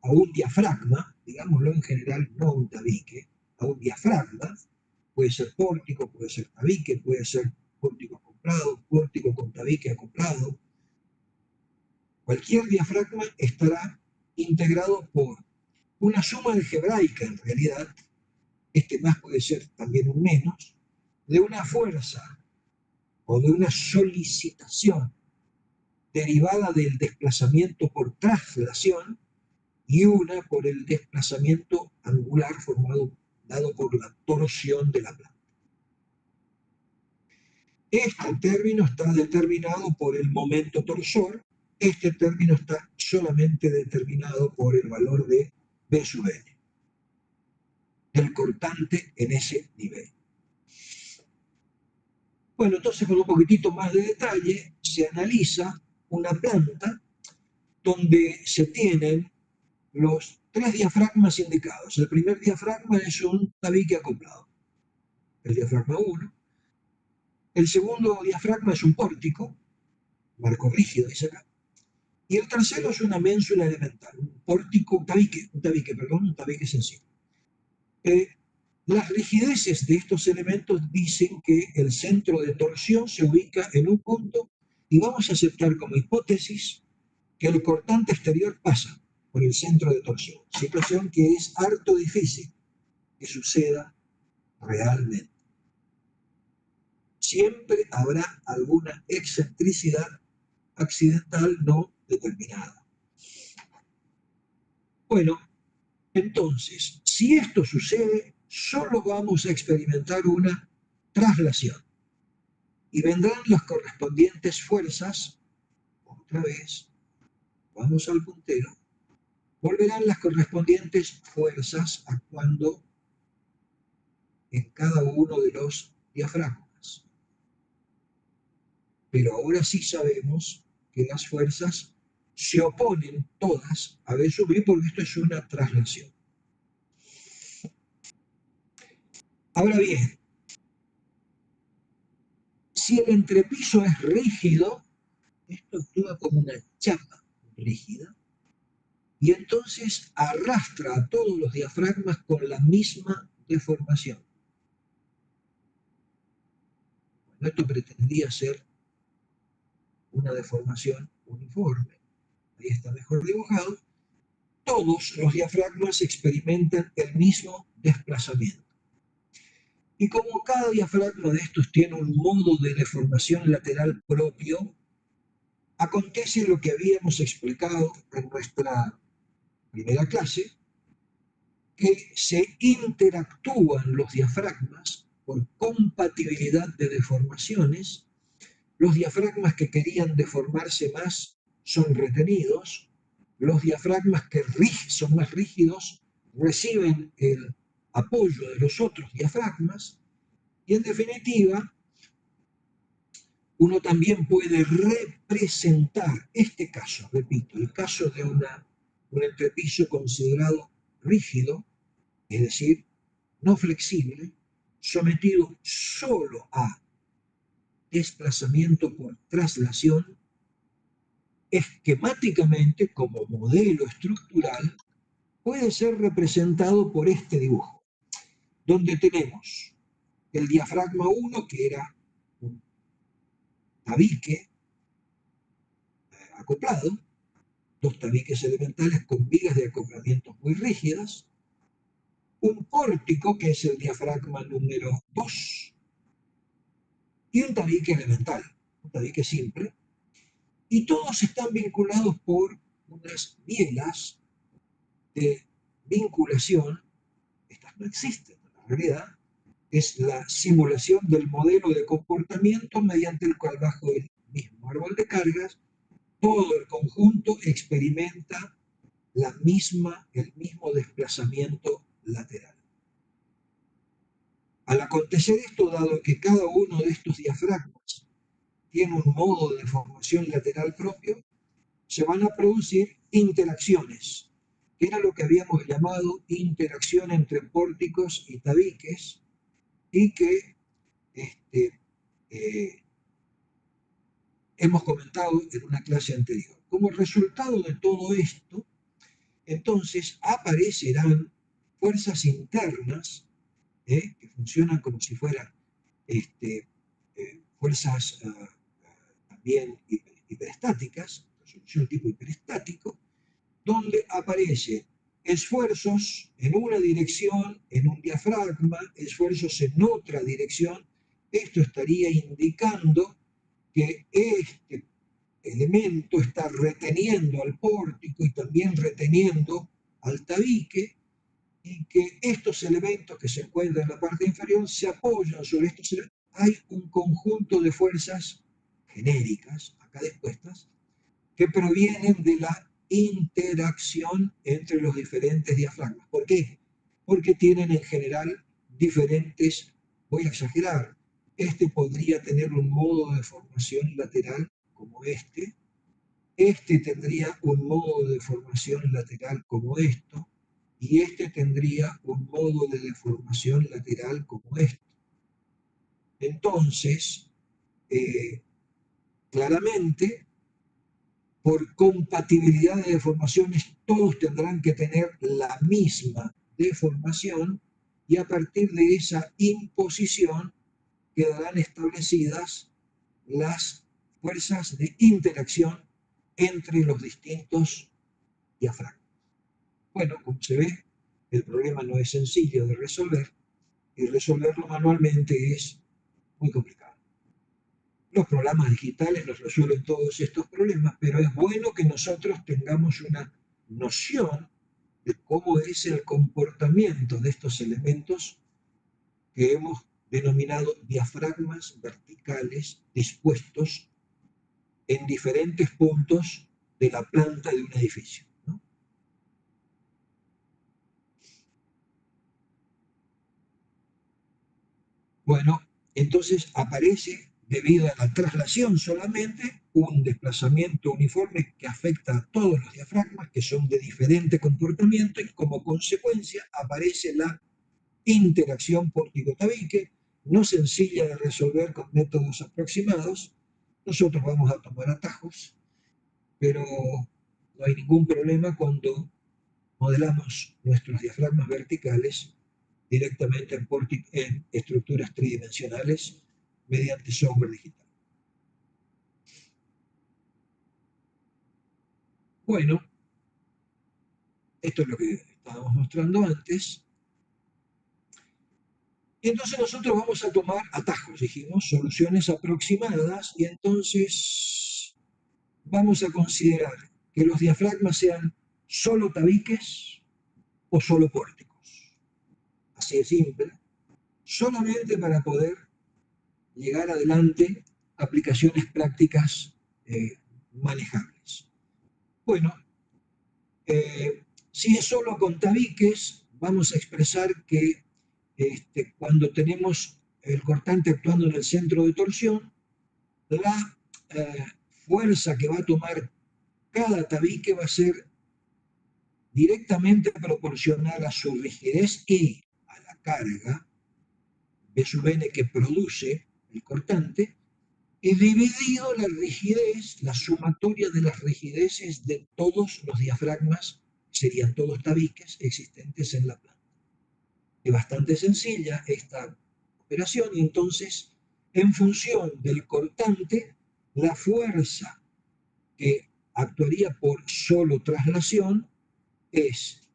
a un diafragma, digámoslo en general, no a un tabique, a un diafragma, puede ser pórtico, puede ser tabique, puede ser pórtico acoplado, pórtico con tabique acoplado. Cualquier diafragma estará integrado por una suma algebraica, en realidad, este más puede ser también un menos, de una fuerza o de una solicitación derivada del desplazamiento por traslación y una por el desplazamiento angular dado por la torsión de la planta. Este término está determinado por el momento torsor, este término está solamente determinado por el valor de B sub n, del cortante en ese nivel. Bueno, entonces con un poquitito más de detalle se analiza una planta donde se tienen los tres diafragmas indicados. El primer diafragma es un tabique acoplado, el diafragma 1. El segundo diafragma es un pórtico, marco rígido dice acá. Y el tercero es una ménsula elemental, un tabique sencillo. Las rigideces de estos elementos dicen que el centro de torsión se ubica en un punto y vamos a aceptar como hipótesis que el cortante exterior pasa por el centro de torsión, situación que es harto difícil que suceda realmente. Siempre habrá alguna excentricidad accidental no determinada. Bueno, entonces, si esto sucede, solo vamos a experimentar una traslación y vendrán las correspondientes fuerzas, otra vez, vamos al puntero, volverán las correspondientes fuerzas actuando en cada uno de los diafragmas. Pero ahora sí sabemos que las fuerzas se oponen todas a B sub I porque esto es una traslación. Ahora bien, si el entrepiso es rígido, esto actúa como una chapa rígida y entonces arrastra a todos los diafragmas con la misma deformación. Bueno, esto pretendía ser una deformación uniforme. Ahí está mejor dibujado. Todos los diafragmas experimentan el mismo desplazamiento. Y como cada diafragma de estos tiene un modo de deformación lateral propio, acontece lo que habíamos explicado en nuestra primera clase, que se interactúan los diafragmas por compatibilidad de deformaciones. Los diafragmas que querían deformarse más son retenidos, los diafragmas que son más rígidos reciben el apoyo de los otros diafragmas y en definitiva uno también puede representar este caso, repito, el caso de un entrepiso considerado rígido, es decir, no flexible, sometido solo a desplazamiento por traslación, esquemáticamente como modelo estructural, puede ser representado por este dibujo, donde tenemos el diafragma 1, que era un tabique acoplado, dos tabiques elementales con vigas de acoplamiento muy rígidas, un pórtico, que es el diafragma número 2, y un tabique elemental, un tabique simple, y todos están vinculados por unas bielas de vinculación. Estas no existen, en realidad es la simulación del modelo de comportamiento mediante el cual bajo el mismo árbol de cargas todo el conjunto experimenta el mismo desplazamiento lateral. Al acontecer esto, dado que cada uno de estos diafragmas tiene un modo de deformación lateral propio, se van a producir interacciones, que era lo que habíamos llamado interacción entre pórticos y tabiques, y que hemos comentado en una clase anterior. Como resultado de todo esto, entonces aparecerán fuerzas internas que funcionan como si fueran fuerzas también hiperestáticas, resolución tipo hiperestático, donde aparecen esfuerzos en una dirección, en un diafragma, esfuerzos en otra dirección. Esto estaría indicando que este elemento está reteniendo al pórtico y también reteniendo al tabique, y que estos elementos que se encuentran en la parte inferior se apoyan sobre estos elementos. Hay un conjunto de fuerzas genéricas, acá dispuestas, que provienen de la interacción entre los diferentes diafragmas. ¿Por qué? Porque tienen en general diferentes, voy a exagerar, este podría tener un modo de formación lateral como este tendría un modo de deformación lateral como esto, y este tendría un modo de deformación lateral como esto. Entonces, claramente, por compatibilidad de deformaciones, todos tendrán que tener la misma deformación, y a partir de esa imposición quedarán establecidas las fuerzas de interacción entre los distintos diafragmas. Bueno, como se ve, el problema no es sencillo de resolver, y resolverlo manualmente es muy complicado. Los programas digitales nos resuelven todos estos problemas, pero es bueno que nosotros tengamos una noción de cómo es el comportamiento de estos elementos que hemos denominado diafragmas verticales dispuestos en diferentes puntos de la planta de un edificio, ¿no? Bueno, entonces aparece, debido a la traslación solamente, un desplazamiento uniforme que afecta a todos los diafragmas, que son de diferente comportamiento, y como consecuencia aparece la interacción pórtico-tabique, no sencilla de resolver con métodos aproximados. Nosotros vamos a tomar atajos, pero no hay ningún problema cuando modelamos nuestros diafragmas verticales directamente en estructuras tridimensionales mediante software digital. Bueno, esto es lo que estábamos mostrando antes. Y entonces nosotros vamos a tomar atajos, dijimos, soluciones aproximadas, y entonces vamos a considerar que los diafragmas sean solo tabiques o solo pórticos. Así de simple, solamente para poder llegar adelante aplicaciones prácticas manejables. Bueno, si es solo con tabiques, vamos a expresar que cuando tenemos el cortante actuando en el centro de torsión, la fuerza que va a tomar cada tabique va a ser directamente proporcional a su rigidez y a la carga B sub n que produce el cortante, y dividido la rigidez, la sumatoria de las rigideces de todos los diafragmas, serían todos tabiques existentes en la planta. Es bastante sencilla esta operación, y entonces, en función del cortante, la fuerza que actuaría por solo traslación es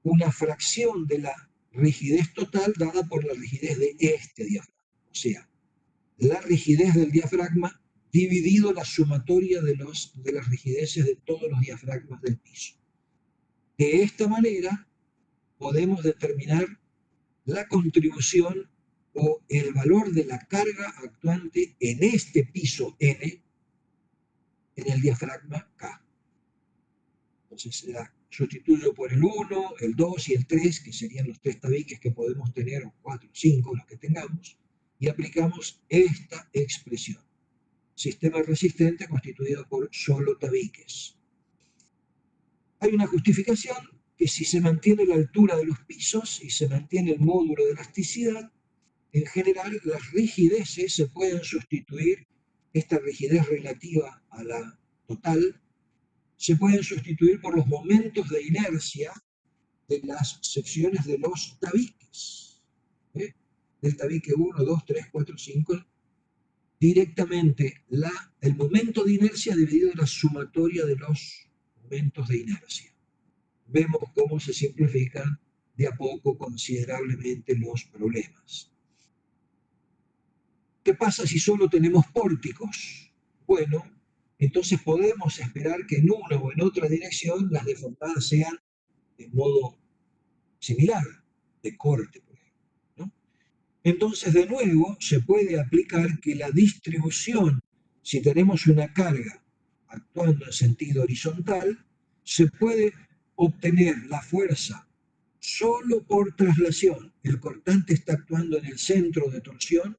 una fracción de la rigidez total dada por la rigidez de este diafragma. O sea, la rigidez del diafragma dividido la sumatoria de las rigideces de todos los diafragmas del piso. De esta manera podemos determinar la contribución o el valor de la carga actuante en este piso N en el diafragma K. Entonces la sustituyo por el 1, el 2 y el 3, que serían los 3 tabiques que podemos tener, o 4, 5, los que tengamos, y aplicamos esta expresión. Sistema resistente constituido por solo tabiques. Hay una justificación que si se mantiene la altura de los pisos y se mantiene el módulo de elasticidad, en general las rigideces se pueden sustituir esta rigidez relativa a la total, se pueden sustituir por los momentos de inercia de las secciones de los tabiques. ¿Eh? Del tabique 1, 2, 3, 4, 5, directamente el momento de inercia dividido en la sumatoria de los momentos de inercia. Vemos cómo se simplifican de a poco considerablemente los problemas. ¿Qué pasa si solo tenemos pórticos? Bueno, entonces podemos esperar que en una o en otra dirección las deformadas sean de modo similar, de corte, por ejemplo, ¿no? Entonces, de nuevo, se puede aplicar que la distribución, si tenemos una carga actuando en sentido horizontal, se puede obtener la fuerza solo por traslación. El cortante está actuando en el centro de torsión,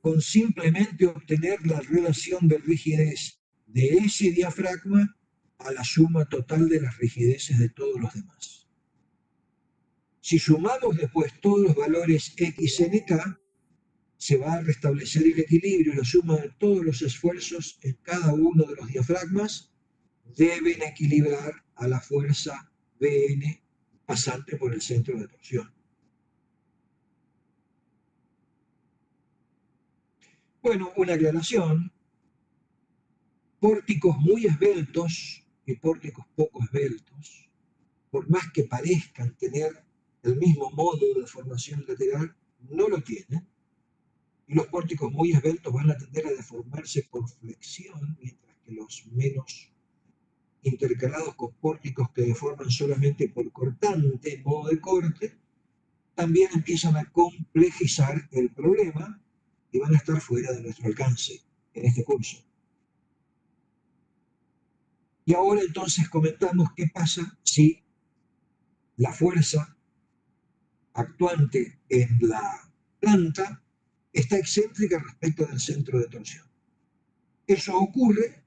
con simplemente obtener la relación de rigidez de ese diafragma a la suma total de las rigideces de todos los demás. Si sumamos después todos los valores X, N, K, se va a restablecer el equilibrio y la suma de todos los esfuerzos en cada uno de los diafragmas deben equilibrar a la fuerza Bn pasante por el centro de torsión. Bueno, una aclaración. Pórticos muy esbeltos y pórticos poco esbeltos, por más que parezcan tener el mismo modo de deformación lateral, no lo tienen. Y los pórticos muy esbeltos van a tender a deformarse por flexión, mientras que los menos intercalados con pórticos que deforman solamente por cortante, en modo de corte, también empiezan a complejizar el problema y van a estar fuera de nuestro alcance en este curso. Y ahora entonces comentamos qué pasa si la fuerza actuante en la planta está excéntrica respecto del centro de torsión. Eso ocurre,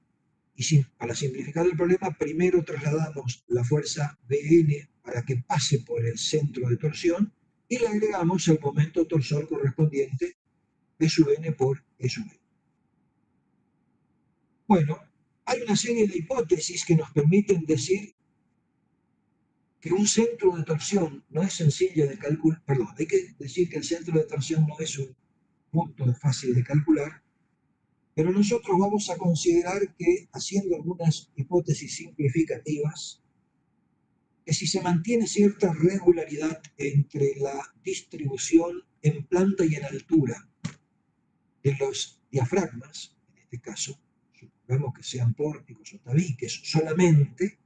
y para simplificar el problema, primero trasladamos la fuerza Bn para que pase por el centro de torsión y le agregamos el momento torsor correspondiente P sub n por E sub n. Bueno, hay una serie de hipótesis que nos permiten decir que un centro de torsión no es sencillo de calcular, perdón, hay que decir que el centro de torsión no es un punto fácil de calcular, pero nosotros vamos a considerar que, haciendo algunas hipótesis simplificativas, que si se mantiene cierta regularidad entre la distribución en planta y en altura de los diafragmas, en este caso, supongamos que sean pórticos o tabiques solamente,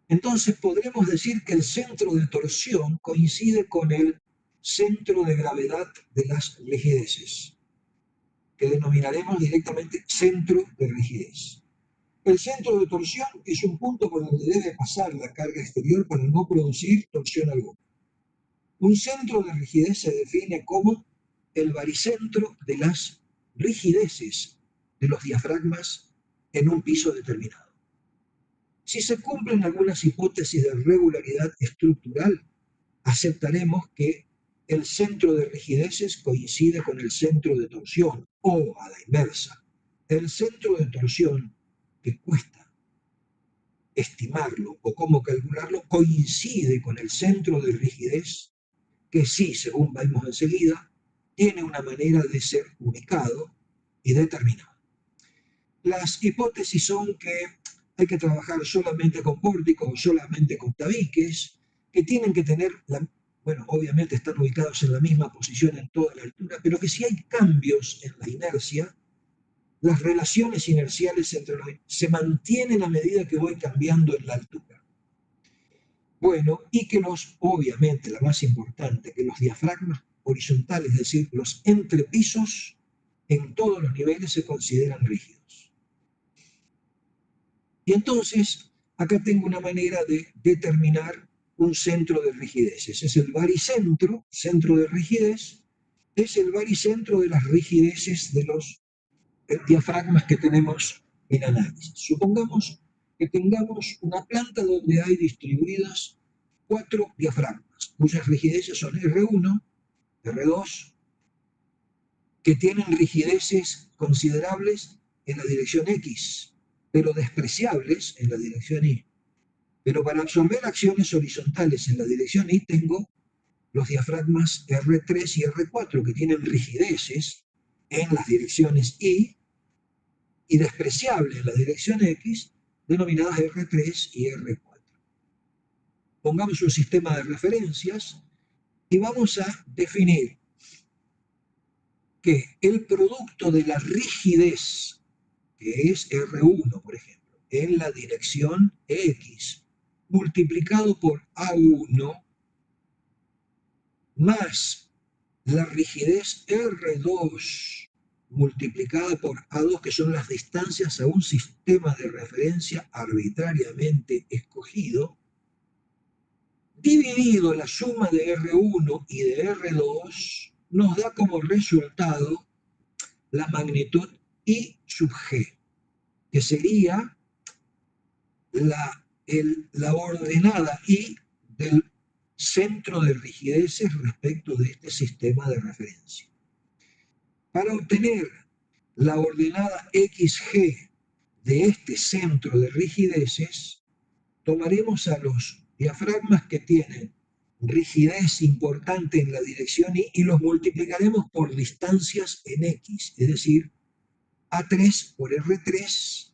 entonces podremos decir que el centro de torsión coincide con el centro de gravedad de las rigideces, que denominaremos directamente centro de rigidez. El centro de torsión es un punto por donde debe pasar la carga exterior para no producir torsión alguna. Un centro de rigidez se define como el baricentro de las rigideces de los diafragmas en un piso determinado. Si se cumplen algunas hipótesis de regularidad estructural, aceptaremos que el centro de rigideces coincide con el centro de torsión, o a la inversa. El centro de torsión, que cuesta estimarlo o cómo calcularlo, coincide con el centro de rigidez, que sí, según vemos enseguida, tiene una manera de ser ubicado y determinado. Las hipótesis son que hay que trabajar solamente con pórticos o solamente con tabiques, que tienen que tener, bueno, obviamente están ubicados en la misma posición en toda la altura, pero que si hay cambios en la inercia, las relaciones inerciales entre los se mantienen a medida que voy cambiando en la altura. Bueno, y que obviamente, la más importante, que los diafragmas horizontales, es decir, los entrepisos, en todos los niveles se consideran rígidos. Y entonces, acá tengo una manera de determinar un centro de rigidez. Ese es el baricentro, centro de rigidez, es el baricentro de las rigideces de los diafragmas que tenemos en análisis. Supongamos que tengamos una planta donde hay distribuidas 4 diafragmas, cuyas rigideces son R1, R2, que tienen rigideces considerables en la dirección X, pero despreciables en la dirección Y. Pero para absorber acciones horizontales en la dirección Y tengo los diafragmas R3 y R4 que tienen rigideces en las direcciones y despreciables en la dirección X, denominadas R3 y R4. Pongamos un sistema de referencias y vamos a definir que el producto de la rigidez, que es R1, por ejemplo, en la dirección X, multiplicado por A1, más la rigidez R2 multiplicada por A2, que son las distancias a un sistema de referencia arbitrariamente escogido, dividido la suma de R1 y de R2, nos da como resultado la magnitud I sub G, que sería la ordenada I del centro de rigideces respecto de este sistema de referencia. Para obtener la ordenada XG de este centro de rigideces, tomaremos a los diafragmas que tienen rigidez importante en la dirección Y y los multiplicaremos por distancias en X, es decir, A3 por R3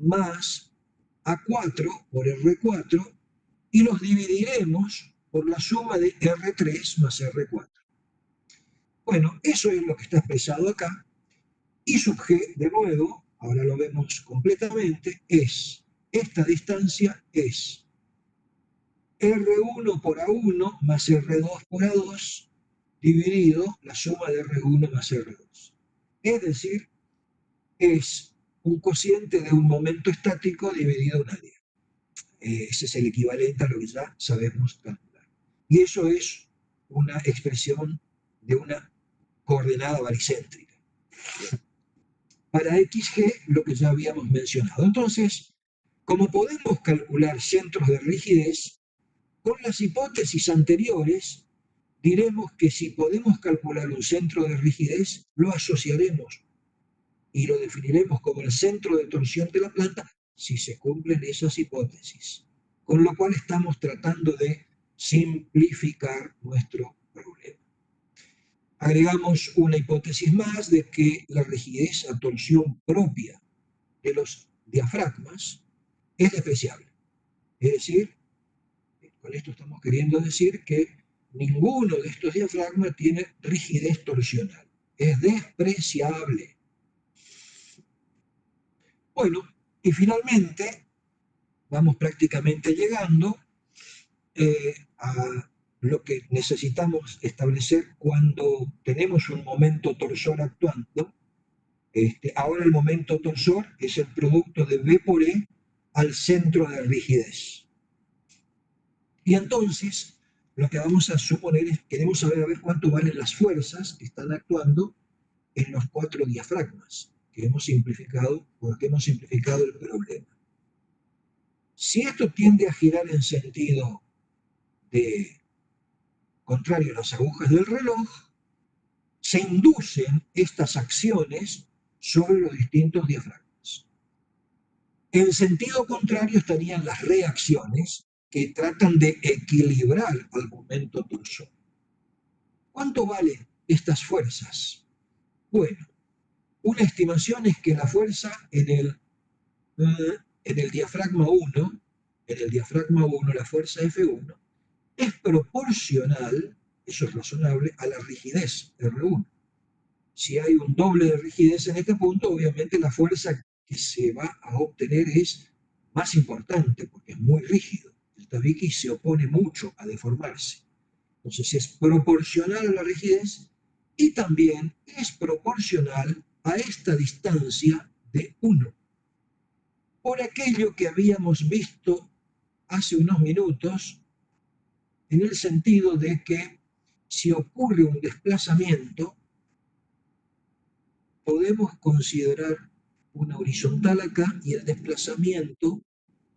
más A4 por R4 y los dividiremos por la suma de R3 más R4. Bueno, eso es lo que está expresado acá. Y sub G, de nuevo, ahora lo vemos completamente, esta distancia es R1 por A1 más R2 por A2 dividido la suma de R1 más R2. Es decir, es un cociente de un momento estático dividido en área. Ese es el equivalente a lo que ya sabemos calcular. Y eso es una expresión de una coordenada baricéntrica. Para XG, lo que ya habíamos mencionado. Entonces, como podemos calcular centros de rigidez, con las hipótesis anteriores, diremos que si podemos calcular un centro de rigidez, lo asociaremos y lo definiremos como el centro de torsión de la planta si se cumplen esas hipótesis. Con lo cual estamos tratando de simplificar nuestro problema. Agregamos una hipótesis más de que la rigidez a torsión propia de los diafragmas es despreciable. Es decir, con esto estamos queriendo decir que ninguno de estos diafragmas tiene rigidez torsional. Es despreciable. Bueno, y finalmente vamos prácticamente llegando a lo que necesitamos establecer cuando tenemos un momento torsor actuando. Ahora el momento torsor es el producto de B por E al centro de rigidez. Y entonces lo que vamos a suponer es, queremos saber a ver cuánto valen las fuerzas que están actuando en los 4 diafragmas que hemos simplificado, porque hemos simplificado el problema. Si esto tiende a girar en sentido contrario a las agujas del reloj, se inducen estas acciones sobre los distintos diafragmas. En sentido contrario estarían las reacciones que tratan de equilibrar al momento torsor. ¿Cuánto valen estas fuerzas? Bueno, una estimación es que la fuerza en el diafragma 1, la fuerza F1, es proporcional, eso es razonable, a la rigidez R1. Si hay un doble de rigidez en este punto, obviamente la fuerza que se va a obtener es más importante, porque es muy rígido. El tabique se opone mucho a deformarse. Entonces es proporcional a la rigidez y también es proporcional a esta distancia de 1. Por aquello que habíamos visto hace unos minutos, en el sentido de que si ocurre un desplazamiento, podemos considerar una horizontal acá y el desplazamiento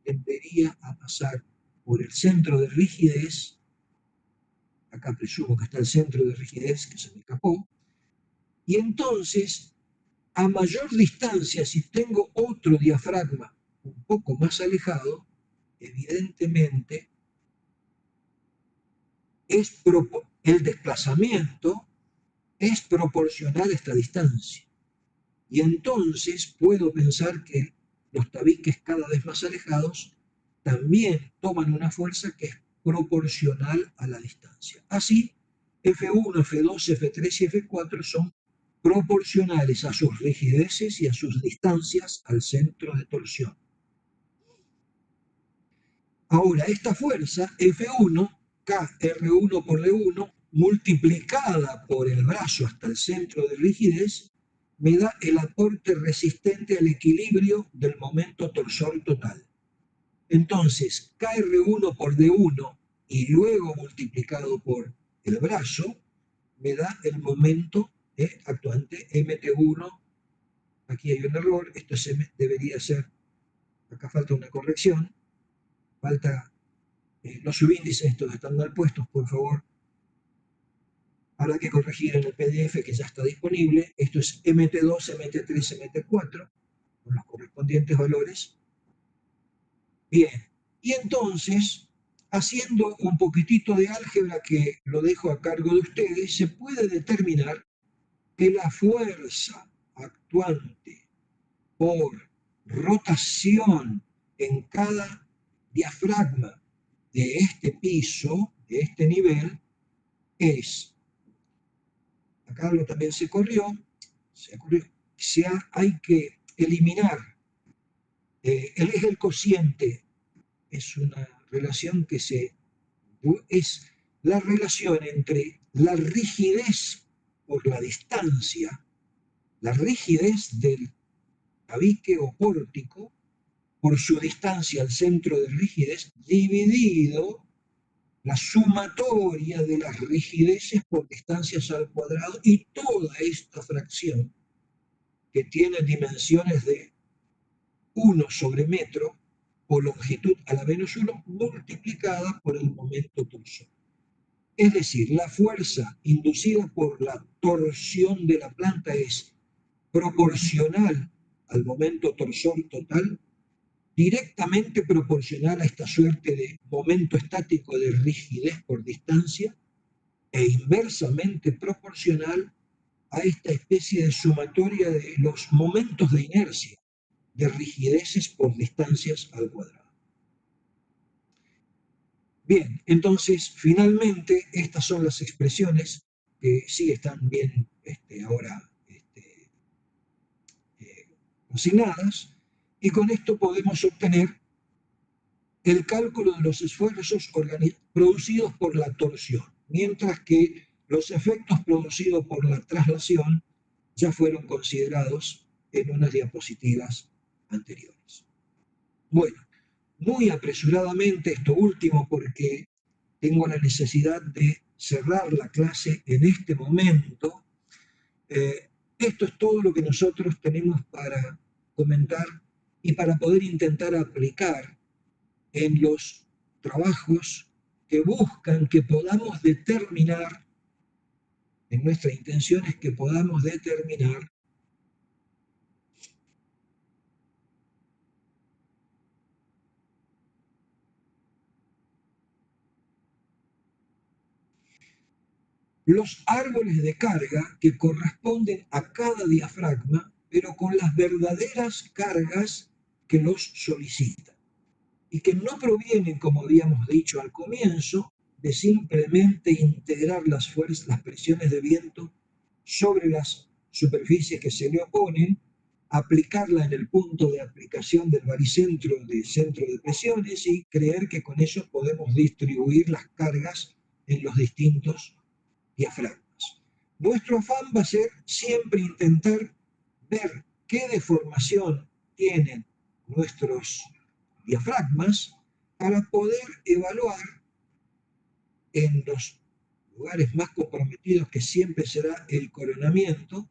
tendería a pasar por el centro de rigidez, acá presumo que está el centro de rigidez que se me escapó, Y entonces, a mayor distancia, si tengo otro diafragma un poco más alejado, evidentemente el desplazamiento es proporcional a esta distancia. Y entonces puedo pensar que los tabiques cada vez más alejados también toman una fuerza que es proporcional a la distancia. Así, F1, F2, F3 y F4 son proporcionales a sus rigideces y a sus distancias al centro de torsión. Ahora, esta fuerza, F1, KR1 por D1, multiplicada por el brazo hasta el centro de rigidez, me da el aporte resistente al equilibrio del momento torsor total. Entonces, KR1 por D1 y luego multiplicado por el brazo, me da el momento actuante MT1. Aquí hay un error, esto debería ser, acá falta una corrección, falta los subíndices, estos están mal puestos, por favor. Habrá que corregir en el PDF que ya está disponible. Esto es MT2, MT3, MT4, con los correspondientes valores. Bien, y entonces, haciendo un poquitito de álgebra que lo dejo a cargo de ustedes, se puede determinar que la fuerza actuante por rotación en cada diafragma de este piso, de este nivel, es, acá también se corrió, hay que eliminar el eje del cociente, es una relación que es la relación entre la rigidez por la distancia, la rigidez del tabique o pórtico por su distancia al centro de rigidez, dividido la sumatoria de las rigideces por distancias al cuadrado, y toda esta fracción que tiene dimensiones de 1 sobre metro o longitud a la menos 1 multiplicada por el momento torsor. Es decir, la fuerza inducida por la torsión de la planta es proporcional al momento torsor total, directamente proporcional a esta suerte de momento estático de rigidez por distancia e inversamente proporcional a esta especie de sumatoria de los momentos de inercia de rigideces por distancias al cuadrado. Bien, entonces, finalmente, estas son las expresiones que sí están bien ahora consignadas, y con esto podemos obtener el cálculo de los esfuerzos producidos por la torsión, mientras que los efectos producidos por la traslación ya fueron considerados en unas diapositivas anteriores. Bueno, muy apresuradamente esto último porque tengo la necesidad de cerrar la clase en este momento. Esto es todo lo que nosotros tenemos para comentar y para poder intentar aplicar en los trabajos que buscan que podamos determinar, en nuestra intención es que podamos determinar los árboles de carga que corresponden a cada diafragma, pero con las verdaderas cargas que los solicitan, y que no provienen, como habíamos dicho al comienzo, de simplemente integrar las presiones de viento sobre las superficies que se le oponen, aplicarla en el punto de aplicación del baricentro de centro de presiones y creer que con eso podemos distribuir las cargas en los distintos diafragmas. Nuestro afán va a ser siempre intentar ver qué deformación tienen nuestros diafragmas para poder evaluar en los lugares más comprometidos, que siempre será el coronamiento,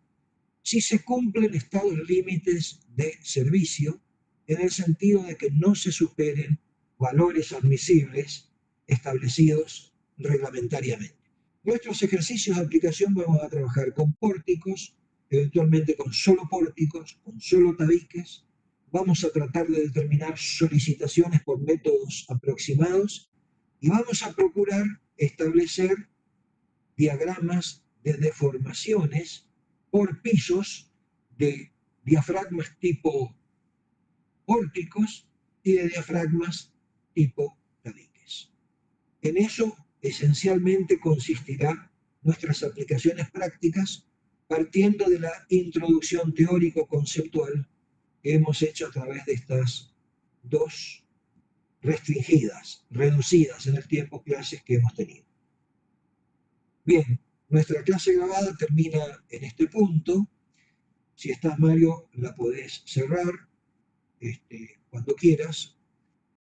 si se cumplen estados límites de servicio, en el sentido de que no se superen valores admisibles establecidos reglamentariamente. Nuestros ejercicios de aplicación vamos a trabajar con pórticos, eventualmente con solo pórticos, con solo tabiques. Vamos a tratar de determinar solicitaciones por métodos aproximados y vamos a procurar establecer diagramas de deformaciones por pisos de diafragmas tipo pórticos y de diafragmas tipo tabiques. En eso esencialmente consistirá nuestras aplicaciones prácticas, partiendo de la introducción teórico-conceptual que hemos hecho a través de estas dos restringidas, reducidas en el tiempo clases que hemos tenido. Bien, nuestra clase grabada termina en este punto. Si estás, Mario, la podés cerrar cuando quieras.